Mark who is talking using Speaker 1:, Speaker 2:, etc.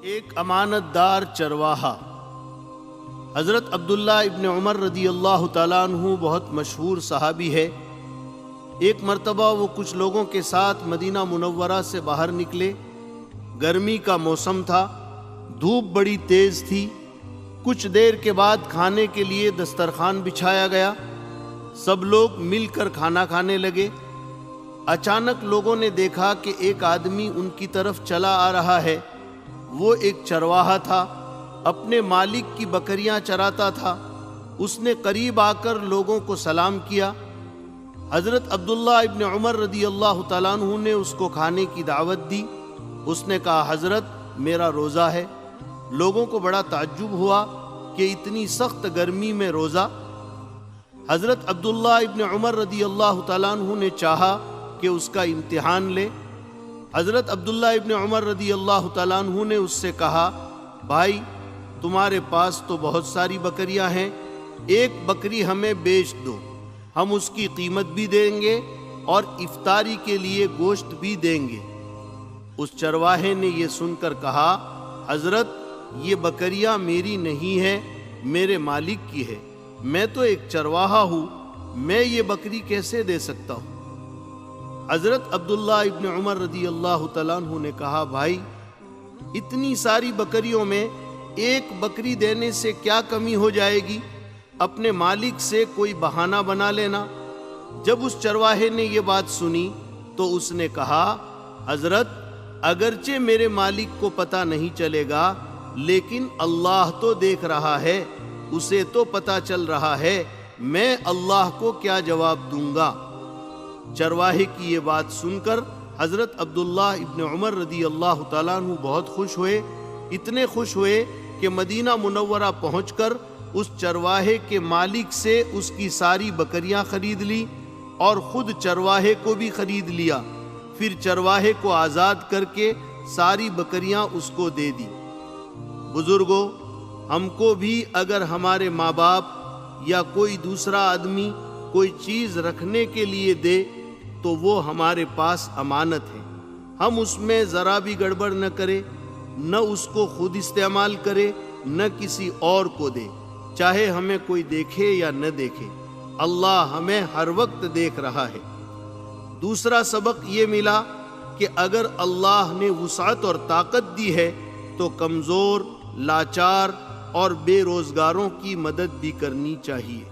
Speaker 1: ایک امانت دار چرواہا۔ حضرت عبداللہ ابن عمر رضی اللہ تعالیٰ عنہ بہت مشہور صحابی ہے۔ ایک مرتبہ وہ کچھ لوگوں کے ساتھ مدینہ منورہ سے باہر نکلے۔ گرمی کا موسم تھا، دھوپ بڑی تیز تھی۔ کچھ دیر کے بعد کھانے کے لیے دسترخوان بچھایا گیا۔ سب لوگ مل کر کھانا کھانے لگے۔ اچانک لوگوں نے دیکھا کہ ایک آدمی ان کی طرف چلا آ رہا ہے۔ وہ ایک چرواہا تھا، اپنے مالک کی بکریاں چراتا تھا۔ اس نے قریب آ کر لوگوں کو سلام کیا۔ حضرت عبداللہ ابن عمر رضی اللہ تعالیٰ عنہ نے اس کو کھانے کی دعوت دی۔ اس نے کہا، حضرت میرا روزہ ہے۔ لوگوں کو بڑا تعجب ہوا کہ اتنی سخت گرمی میں روزہ۔ حضرت عبداللہ ابن عمر رضی اللہ تعالیٰ عنہ نے چاہا کہ اس کا امتحان لے۔ حضرت عبداللہ ابن عمر رضی اللہ تعالیٰ عنہ نے اس سے کہا، بھائی تمہارے پاس تو بہت ساری بکریاں ہیں، ایک بکری ہمیں بیچ دو، ہم اس کی قیمت بھی دیں گے اور افطاری کے لیے گوشت بھی دیں گے۔ اس چرواہے نے یہ سن کر کہا، حضرت یہ بکریاں میری نہیں ہیں، میرے مالک کی ہے، میں تو ایک چرواہا ہوں، میں یہ بکری کیسے دے سکتا ہوں؟ حضرت عبداللہ ابن عمر رضی اللہ تعالیٰ عنہ نے کہا، بھائی اتنی ساری بکریوں میں ایک بکری دینے سے کیا کمی ہو جائے گی؟ اپنے مالک سے کوئی بہانہ بنا لینا۔ جب اس چرواہے نے یہ بات سنی تو اس نے کہا، حضرت اگرچہ میرے مالک کو پتہ نہیں چلے گا، لیکن اللہ تو دیکھ رہا ہے، اسے تو پتہ چل رہا ہے، میں اللہ کو کیا جواب دوں گا؟ چرواہے کی یہ بات سن کر حضرت عبداللہ ابن عمر رضی اللہ تعالیٰ عنہ بہت خوش ہوئے۔ اتنے خوش ہوئے کہ مدینہ منورہ پہنچ کر اس چرواہے کے مالک سے اس کی ساری بکریاں خرید لی اور خود چرواہے کو بھی خرید لیا۔ پھر چرواہے کو آزاد کر کے ساری بکریاں اس کو دے دی۔ بزرگوں، ہم کو بھی اگر ہمارے ماں باپ یا کوئی دوسرا آدمی کوئی چیز رکھنے کے لیے دے تو وہ ہمارے پاس امانت ہے۔ ہم اس میں ذرا بھی گڑبڑ نہ کرے، نہ اس کو خود استعمال کرے، نہ کسی اور کو دے، چاہے ہمیں کوئی دیکھے یا نہ دیکھے۔ اللہ ہمیں ہر وقت دیکھ رہا ہے۔ دوسرا سبق یہ ملا کہ اگر اللہ نے وسعت اور طاقت دی ہے تو کمزور، لاچار اور بے روزگاروں کی مدد بھی کرنی چاہیے۔